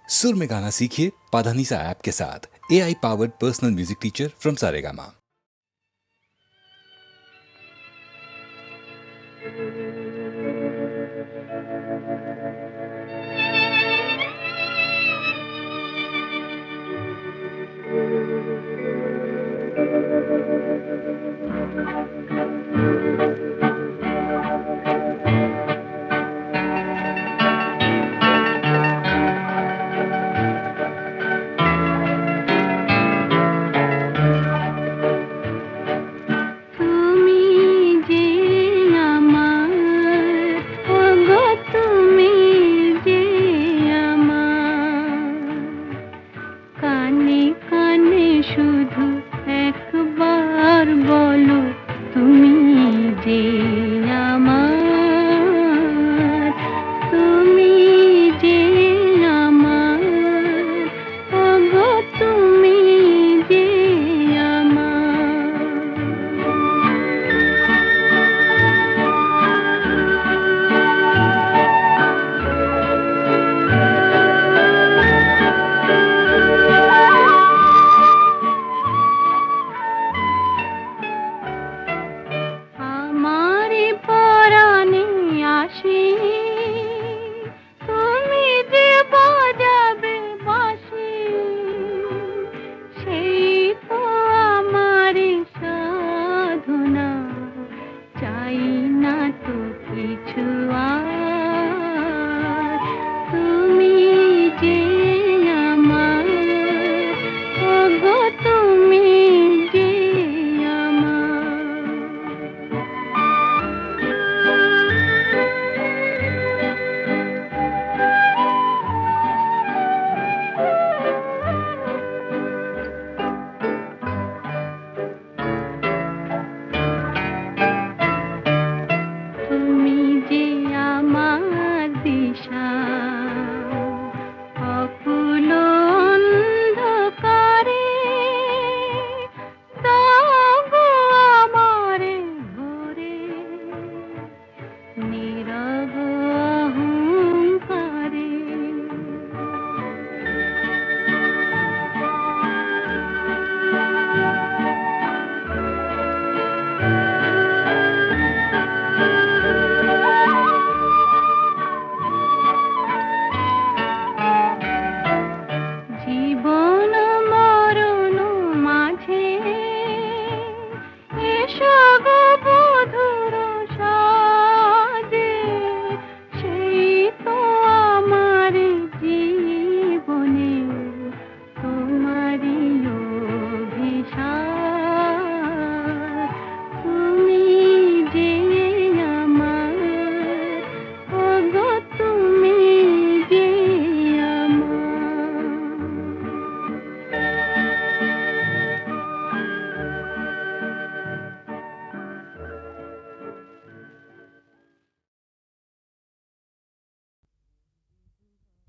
सुर में गाना सीखिए पाधानीसा ऐप के साथ। AI powered personal music teacher from Saregama.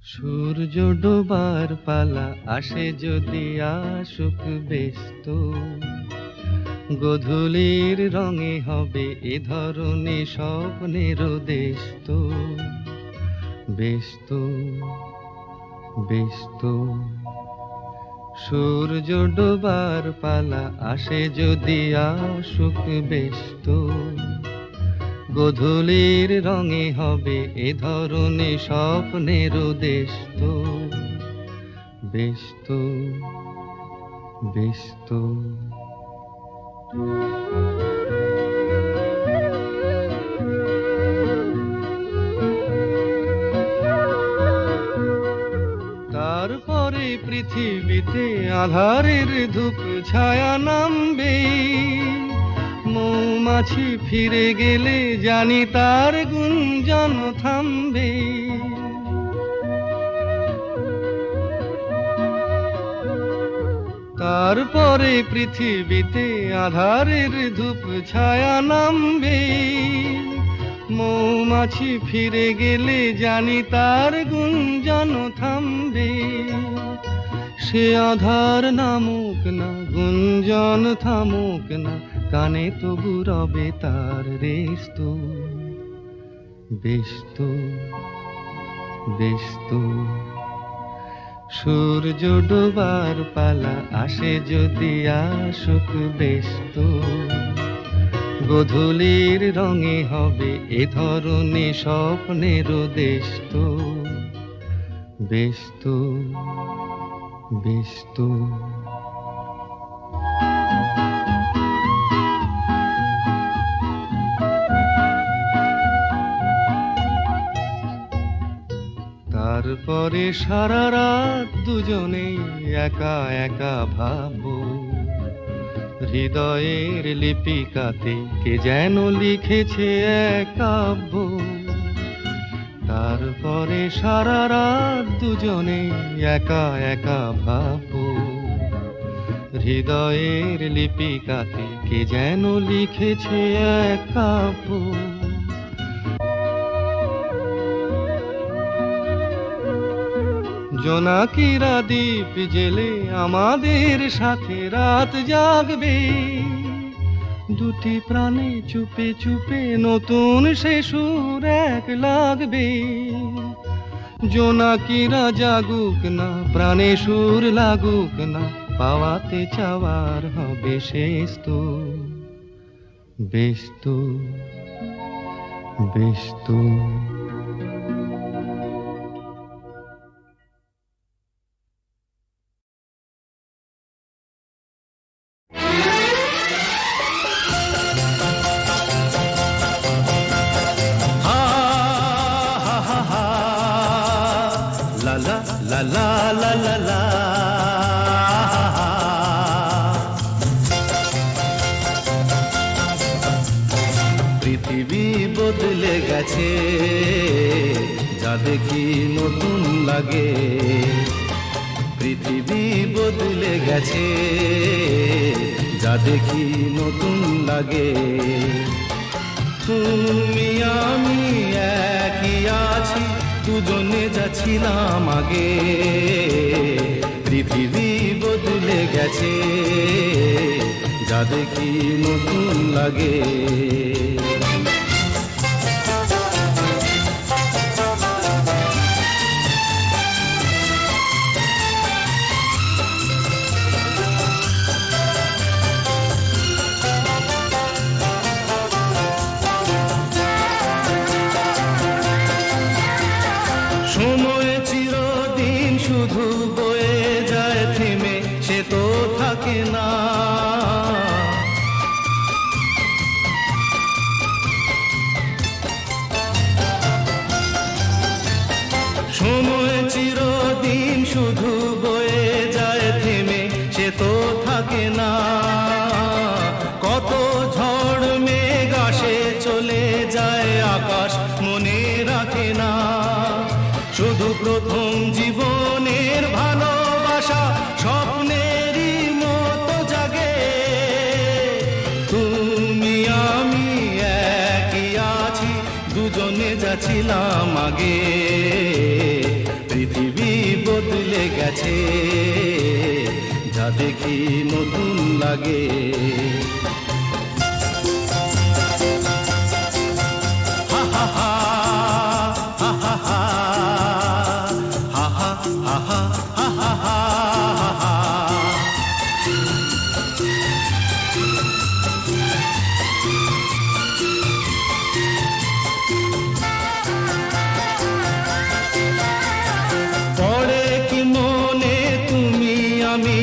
সূর্য ডোবার পালা আসে যদি আসুক ব্যস্ত, গোধূলির রঙে হবে এ ধরনের স্বপ্নের দেশ তো। ব্যস্ত ব্যস্ত সূর্য ডোবার পালা আসে যদি আসুক ব্যস্ত, গোধূলির রঙে হবে এ ধরনের স্বপ্নের দেশ তো। ব্যস্ত ব্যস্ত তারপরে পৃথিবীতে আঁধারের ধূপ ছায়া নামবে, মৌমাছি ফিরে গেলে জানি তার গুঞ্জন থামবে। তারপরে পৃথিবীতে আঁধারের ধূপ ছায়া নামবে, মৌমাছি ফিরে গেলে জানি তার গুঞ্জন থামবে। সে আধার নামুক না, গুঞ্জন থামুক না, কানে তবু রবে তার রেস্ত। ব্যস্ত ব্যস্ত সূর্য ডোবার পালা আসে যদি আসুক বেশ তো, গোধূলির রঙে হবে এ ধরনে স্বপ্নের দেশ তো, বেশ তো, বেশ তো। তারপরে সারা রাত দুজনেই একা একা ভাববো, হৃদয়ের লিপিকাতে কে যেন লিখেছে এক কাব্য। তারপরে সারা রাত দুজনে একা একা ভাববো, হৃদয়ের লিপিকাতে কে যেন লিখেছে এক কাব্য। জোনাকিরা দ্বীপ জেলে আমাদের সাথে রাত জাগবে, দুটি প্রাণে চুপে চুপে নতুন সে সুর এক লাগবে। জোনাকিরা জাগুক না, প্রাণে সুর লাগুক না, পাওয়াতে চাওয়ার হবে শেষ তো, বেশ তো, বেশ তো। লা লা লা লা লা। পৃথিবী বদলে গেছে, যা দেখি নতুন লাগে। পৃথিবী বদলে গেছে, যা দেখি নতুন লাগে। তুমি আমি একই আছি, দুজনে যাচ্ছিলাম আগে। পৃথিবী বদলে গেছে, যা দেখি নতুন লাগে। সময় চিরদিন শুধু বয়ে যায় থেমে, সে তো থাকে না। সময় চিরদিন শুধু বয়ে যায় থেমে, সে তো থাকে না। কত ঝড় মেঘ আসে চলে যায়, আকাশ মনে রাখে না। শুধু প্রথম জীবনের ভালোবাসা স্বপ্নেরই মতো জাগে। তুমি আমি একই আছি, দুজনে যাচ্ছিলাম আগে। পৃথিবী বদলে গেছে, যা দেখি নতুন লাগে। হা হা হা হা হা হা। পড়ে কি মনে তুমি আমি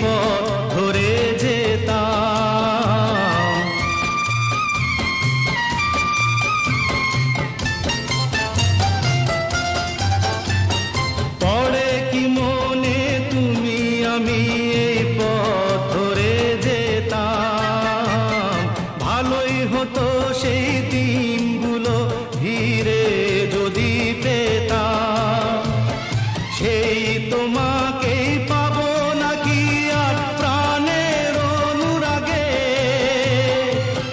পথ ধরে যেতাম। পড়ে কি মনে তুমি আমি পথ ধরে যেতাম। ভালোই হতো সেই দিনগুলো ধীরে যদি পেতাম। সেই তোমাকেই পাবো নাকি আর প্রাণের অনুরাগে।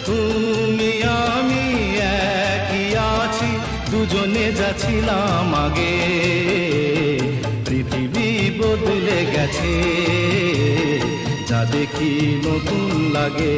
তুমি আমি একই আছি, দুজনে যাচ্ছিলাম আগে। পৃথিবী বদলে গেছে, যা দেখি নতুন লাগে।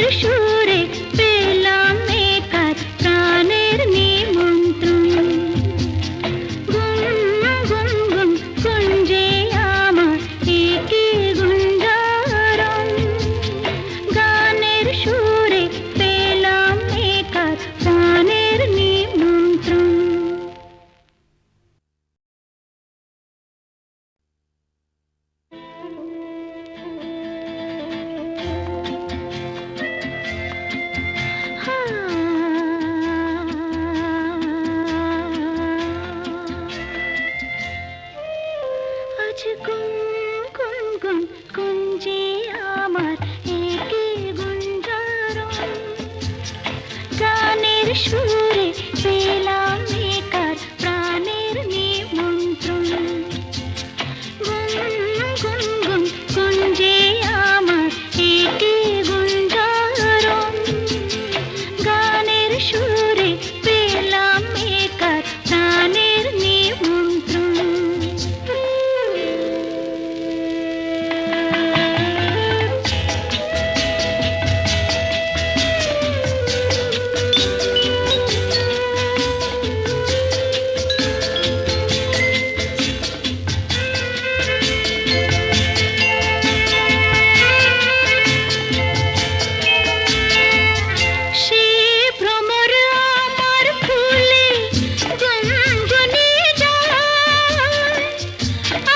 গানের সুরে পেলাম একার প্রাণের নিমন্ত্রণ। গুন গুন গুন কুঞ্জে আমার একে গুঞ্জারণ, গানের সুরে পেলাম একার প্রাণের নিমন্ত্রণ। আজ গুন গুন গুন কুঞ্জে আমার একে গুঞ্জারণ, গানের সুরে পেলাম একার প্রাণের নিমন্ত্রণ। গুন গুন গুন কুঞ্জে আমার একে গুঞ্জারণ, গানের সুরে পেলাম একার প্রাণের নিমন্ত্রণ। সে ভ্রমর আমার ফুলে গুনগুনে যায়,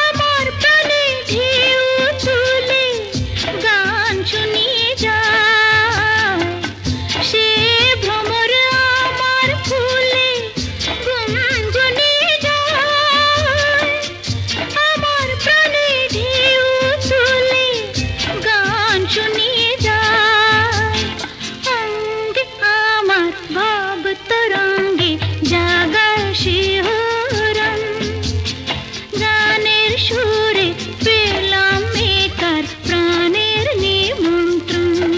আমার প্রাণে ঢেউ তুলে গান শুনিয়ে যায়। সে ভ্রমর আমার ফুলে গুনগুনে যায়, আমার প্রাণে ঢেউ তুলে গান শুনিয়ে যায়। অঙ্গে আমার ভাব তরঙ্গে জাগায় শিহরণ, গানের সুরে পেলাম একার প্রাণের নিমন্ত্রণ।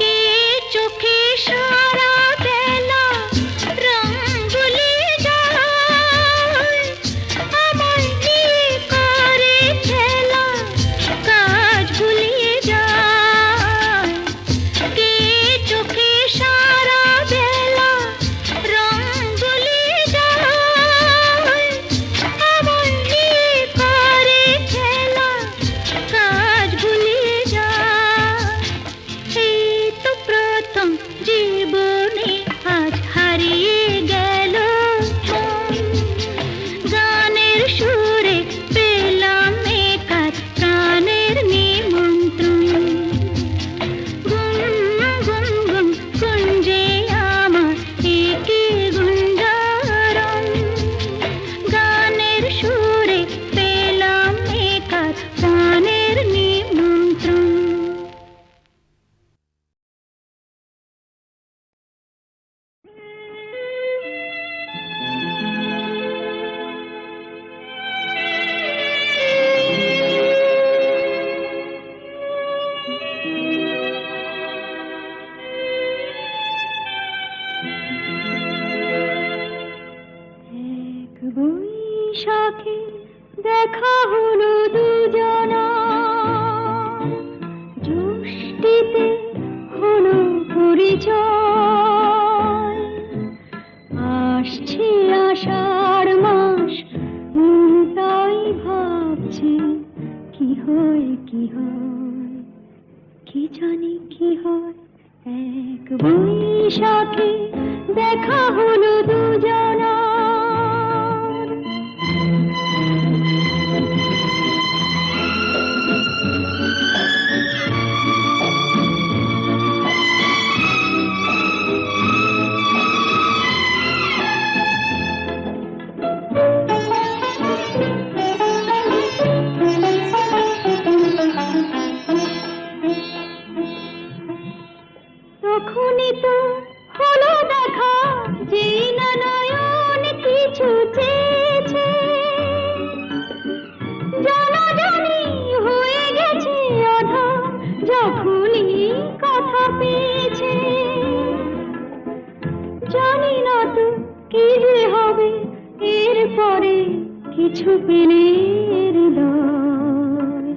কে চোখে সারা বেলা রং ভুলিয়ে যায়, আমায় নিয়ে করে খেলা কাজ ভুলিয়ে যায়। কে চোখে সারা বেলা রং ভুলিয়ে যায়, আমায় নিয়ে করে খেলা কাজ ভুলিয়ে যায়। এই তো প্রথম জীবনে আজ হারিয়ে গেল মন, গানের সুরে পেলাম একার প্রাণের নিমন্ত্রণ। গুন গুন গুন কুঞ্জে আমার একে গুঞ্জারণ, গানের সুরে পেলাম একার প্রাণের নিমন্ত্রণ। এক বৈশাখে দেখা হলো দুজনা, জ্যৈষ্ঠীতে হলো পরিচয়। আসছে আষাঢ় মাস, মন তাই ভাবছে কি হয় কি হয়, কি জানি কি হয়। এক বৈশাখে দেখা হলো দুজনা। তখনই তো হলো দেখা, যেই না নয়ন কিছু চেয়েছে, জানাজানি হয়ে গেছে আধা। যখনই কথা পেয়েছে, জানি না তো কি যে হবে এরপরে, কিছু পেলে হৃদয়।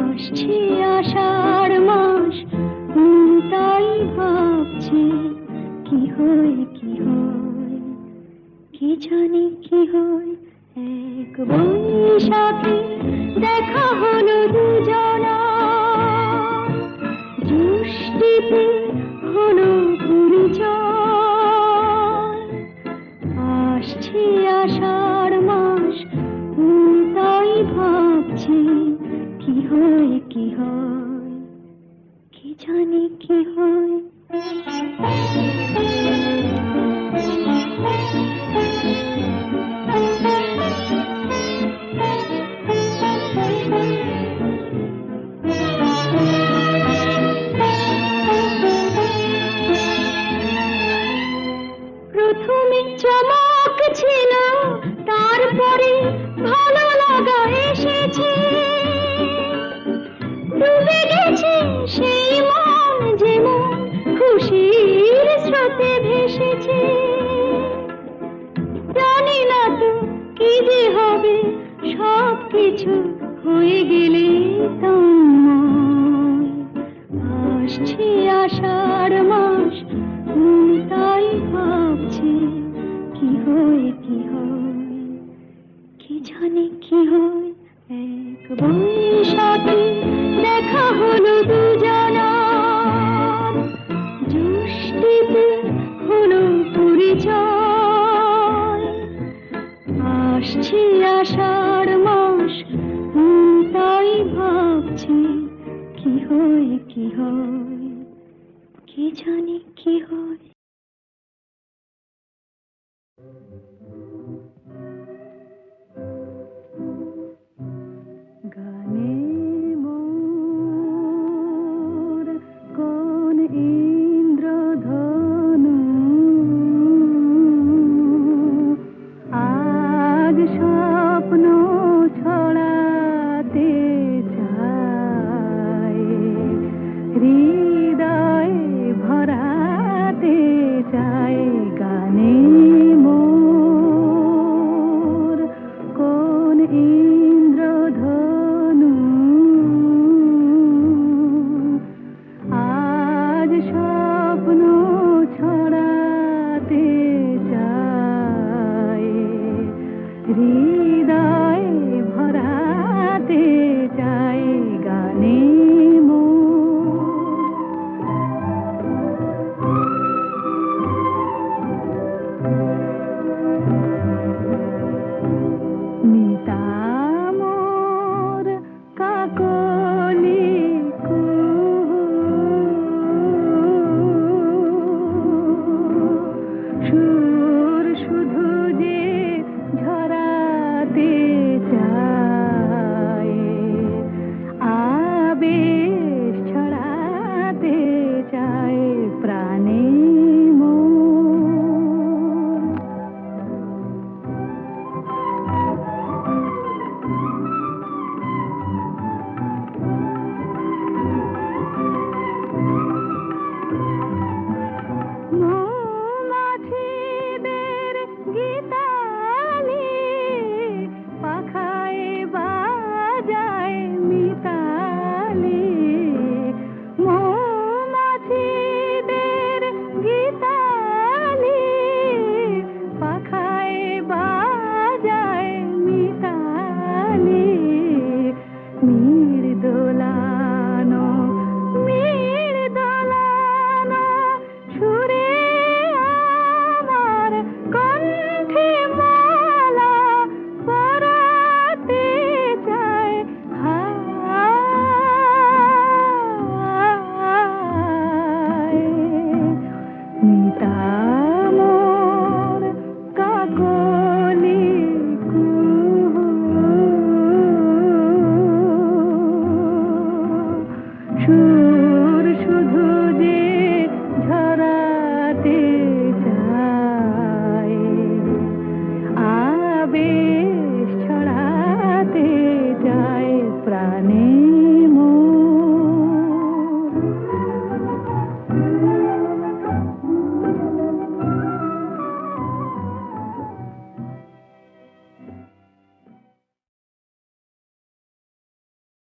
আসছে আষাঢ় মাস, তাই ভাবছি কি হয় কি হয়, কি জানি কি হয়। এক বৈশাখে দেখা হলো দুজনা, জ্যৈষ্ঠীতে হলো পরিচয়। আসছে আষাঢ় মাস, তাই ভাবছি কি হয় কি হয়, কি জানি কি হয়। প্রথমে চমক ছিল, তারপরে ভালো লাগা এসেছে, ডুবে গেছে সেই মন যেমন খুশির স্রোতে ভেসেছে। জানি না তো কি যে হবে, সব কিছু হয়ে গেলে তন্ময়। আসছে আষাঢ় মাস, তাই ভাবছি কি হয় কি হয়, কি জানি কি হয়। এক বৈশাখে দেখা হলো দুজনার, জ্যৈষ্ঠীতে হলো পরিচয়। আসছে আষাঢ় মাস, তাই ভাবছি কি হয় কি হয়, কি জানি কি হয়। গানে মোর কোন ইন্দ্রধনু, আজ স্বপ্ন ছড়াতে চায়।